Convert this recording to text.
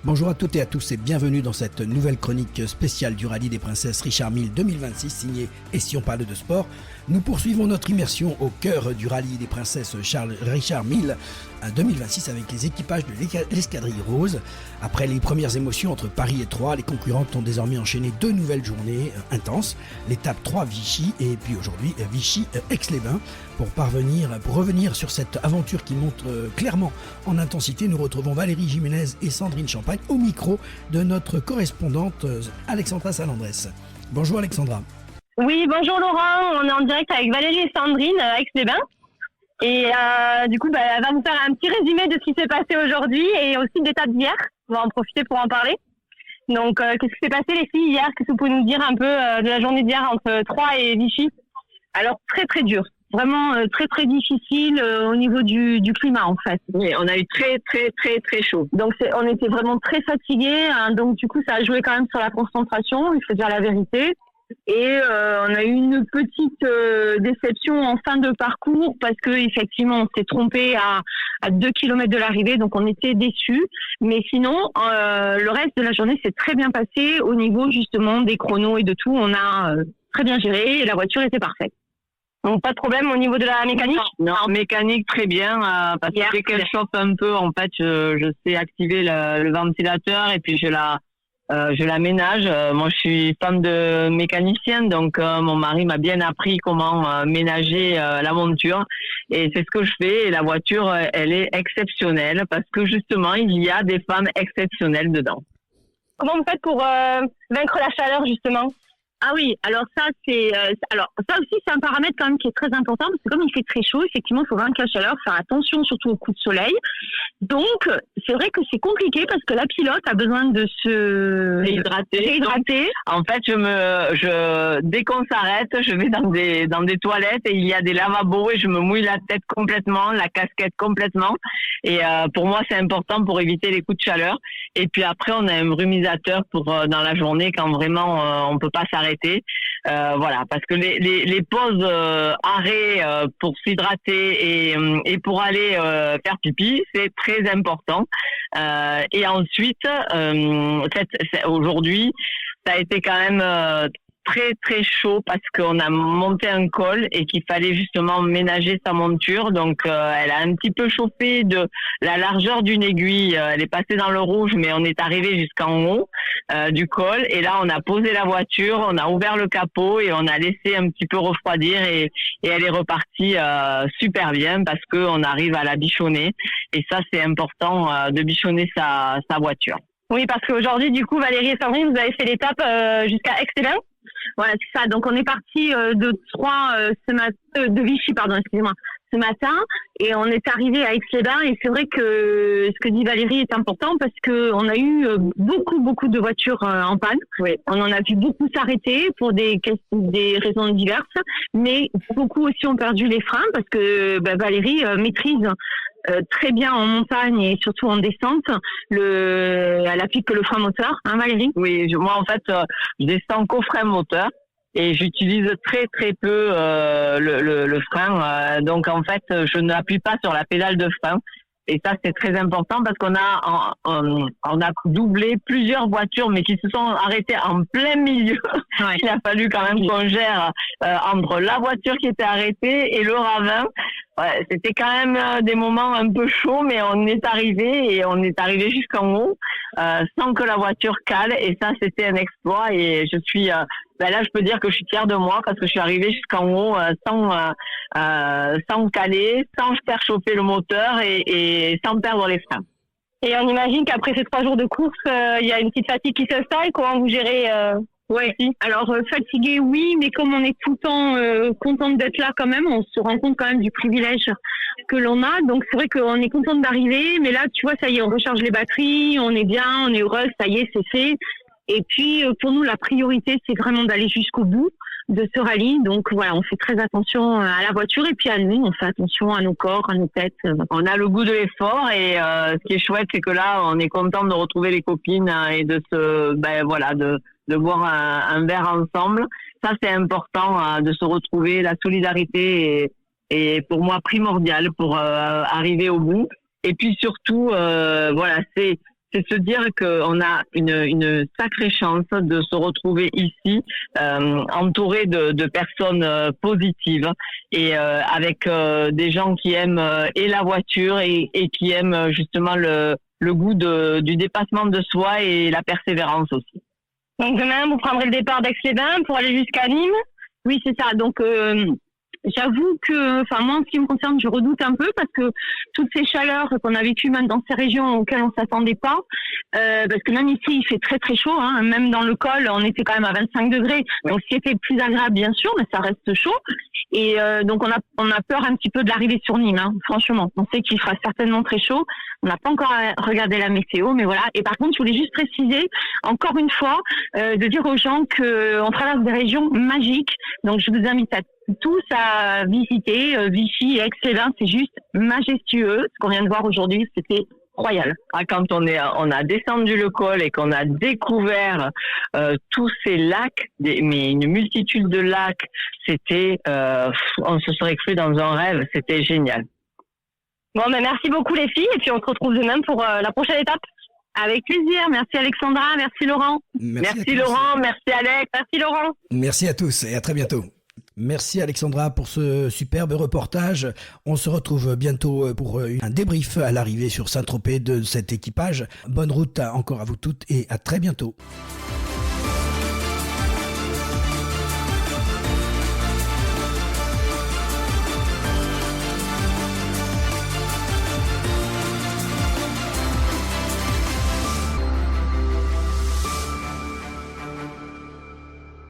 Bonjour à toutes et à tous et bienvenue dans cette nouvelle chronique spéciale du Rallye des Princesses Richard Mille 2026 signée Et si on parle de sport. Nous poursuivons notre immersion au cœur du Rallye des Princesses Richard Mille 2026 avec les équipages de l'escadrille rose. Après les premières émotions entre Paris et Troyes, les concurrentes ont désormais enchaîné 2 nouvelles journées intenses. L'étape 3 Vichy et puis aujourd'hui Vichy Aix-les-Bains. Pour revenir sur cette aventure qui monte clairement en intensité, nous retrouvons Valérie Jiménez et Sandrine Champagne au micro de notre correspondante Alexandra Salandrès. Bonjour Alexandra. Oui, bonjour Laurent, on est en direct avec Valérie et Sandrine à Aix-les-Bains. Et elle va nous faire un petit résumé de ce qui s'est passé aujourd'hui et aussi d'étape d'hier. On va en profiter pour en parler. Donc, qu'est-ce qui s'est passé les filles hier? Qu'est-ce que vous pouvez nous dire un peu de la journée d'hier entre Troyes et Vichy? Alors, très très dur. Vraiment très très difficile au niveau du climat en fait. Oui, on a eu très chaud. Donc on était vraiment très fatigués, hein, donc du coup ça a joué quand même sur la concentration, il faut dire la vérité. Et on a eu une petite déception en fin de parcours parce que effectivement on s'est trompé à 2 kilomètres de l'arrivée, donc on était déçus. Mais sinon le reste de la journée s'est très bien passé au niveau justement des chronos et de tout. On a très bien géré et la voiture était parfaite. Donc pas de problème au niveau de la mécanique? Non, mécanique très bien, parce que dès qu'elle chauffe un peu, en fait, je sais activer le ventilateur et puis je la ménage. Moi, je suis femme de mécanicien, donc mon mari m'a bien appris comment ménager la monture et c'est ce que je fais. Et la voiture, elle est exceptionnelle parce que justement, il y a des femmes exceptionnelles dedans. Comment vous faites pour vaincre la chaleur justement? Ah oui, alors ça aussi c'est un paramètre quand même qui est très important parce que comme il fait très chaud, effectivement, il faut vaincre la chaleur, faire attention surtout aux coups de soleil. Donc, c'est vrai que c'est compliqué parce que la pilote a besoin de se réhydrater. En fait, dès qu'on s'arrête, je vais dans des toilettes et il y a des lavabos et je me mouille la tête complètement, la casquette complètement. Et pour moi, c'est important pour éviter les coups de chaleur. Et puis après, on a un brumisateur pour dans la journée quand vraiment on peut pas s'arrêter. Voilà, parce que les pauses arrêt pour s'hydrater et pour aller faire pipi, c'est très important. Et ensuite, aujourd'hui, ça a été quand même très chaud parce qu'on a monté un col et qu'il fallait justement ménager sa monture. Donc elle a un petit peu chauffé de la largeur d'une aiguille. Elle est passée dans le rouge, mais on est arrivé jusqu'en haut du col. Et là, on a posé la voiture, on a ouvert le capot et on a laissé un petit peu refroidir et elle est repartie super bien parce que on arrive à la bichonner. Et ça, c'est important de bichonner sa voiture. Oui, parce qu'aujourd'hui, du coup, Valérie et Sandrine, vous avez fait l'étape jusqu'à Aix-les-Bains. Voilà, c'est ça. Donc, on est parti de Vichy, excusez-moi, ce matin, et on est arrivé à Aix-les-Bains. Et c'est vrai que ce que dit Valérie est important parce que on a eu beaucoup de voitures en panne. Oui. On en a vu beaucoup s'arrêter pour des raisons diverses, mais beaucoup aussi ont perdu les freins parce que Valérie maîtrise très bien en montagne et surtout en descente. Elle applique que le frein moteur, hein Valérie? Oui, moi en fait, je descends qu'au frein moteur et j'utilise très peu le frein. Donc en fait, je n'appuie pas sur la pédale de frein. Et ça, c'est très important parce qu'on a doublé plusieurs voitures, mais qui se sont arrêtées en plein milieu. Ouais. Il a fallu quand même qu'on gère entre la voiture qui était arrêtée et le ravin. Ouais, c'était quand même des moments un peu chauds, mais on est arrivé jusqu'en haut sans que la voiture cale. Et ça, c'était un exploit. Et je suis là, je peux dire que je suis fière de moi parce que je suis arrivée jusqu'en haut sans caler, sans faire chauffer le moteur et sans perdre les freins. Et on imagine qu'après ces 3 jours de course, il y a une petite fatigue qui s'installe. Comment vous gérez Oui, alors fatigué, oui, mais comme on est tout le temps contente d'être là quand même, on se rend compte quand même du privilège que l'on a. Donc c'est vrai qu'on est contente d'arriver, mais là, tu vois, ça y est, on recharge les batteries, on est bien, on est heureuse, ça y est, c'est fait. Et puis pour nous, la priorité, c'est vraiment d'aller jusqu'au bout de ce rallye. Donc voilà, on fait très attention à la voiture et puis à nous, on fait attention à nos corps, à nos têtes. On a le goût de l'effort et ce qui est chouette, c'est que là, on est content de retrouver les copines et de de boire un verre ensemble. Ça, c'est important de se retrouver. La solidarité est pour moi primordiale pour arriver au bout. Et puis surtout, c'est c'est se dire qu'on a une sacrée chance de se retrouver ici, entouré de personnes positives et avec des gens qui aiment et la voiture et qui aiment justement le goût du dépassement de soi et la persévérance aussi. Donc demain, vous prendrez le départ d'Aix-les-Bains pour aller jusqu'à Nîmes? Oui, c'est ça. Donc j'avoue que, moi, en ce qui me concerne, je redoute un peu parce que toutes ces chaleurs qu'on a vécues même dans ces régions auxquelles on s'attendait pas, parce que même ici, il fait très très chaud, hein, même dans le col, on était quand même à 25 degrés. Donc, ce qui était plus agréable, bien sûr, mais ça reste chaud. Et donc, on a peur un petit peu de l'arrivée sur Nîmes, hein, franchement. On sait qu'il fera certainement très chaud. On n'a pas encore regardé la météo, mais voilà. Et par contre, je voulais juste préciser, encore une fois, de dire aux gens qu'on traverse des régions magiques. Donc, je vous invite à tous à visiter Vichy et Aix-les-Bains, c'est juste majestueux. Ce qu'on vient de voir aujourd'hui, c'était royal. Quand on a descendu le col et qu'on a découvert tous ces lacs, mais une multitude de lacs, c'était, on se serait cru dans un rêve, c'était génial. Bon, mais merci beaucoup les filles, et puis on se retrouve demain pour la prochaine étape. Avec plaisir. Merci Alexandra, merci Laurent. Merci Laurent, merci Alex, merci Laurent. Merci à tous et à très bientôt. Merci Alexandra pour ce superbe reportage. On se retrouve bientôt pour un débrief à l'arrivée sur Saint-Tropez de cet équipage. Bonne route encore à vous toutes et à très bientôt.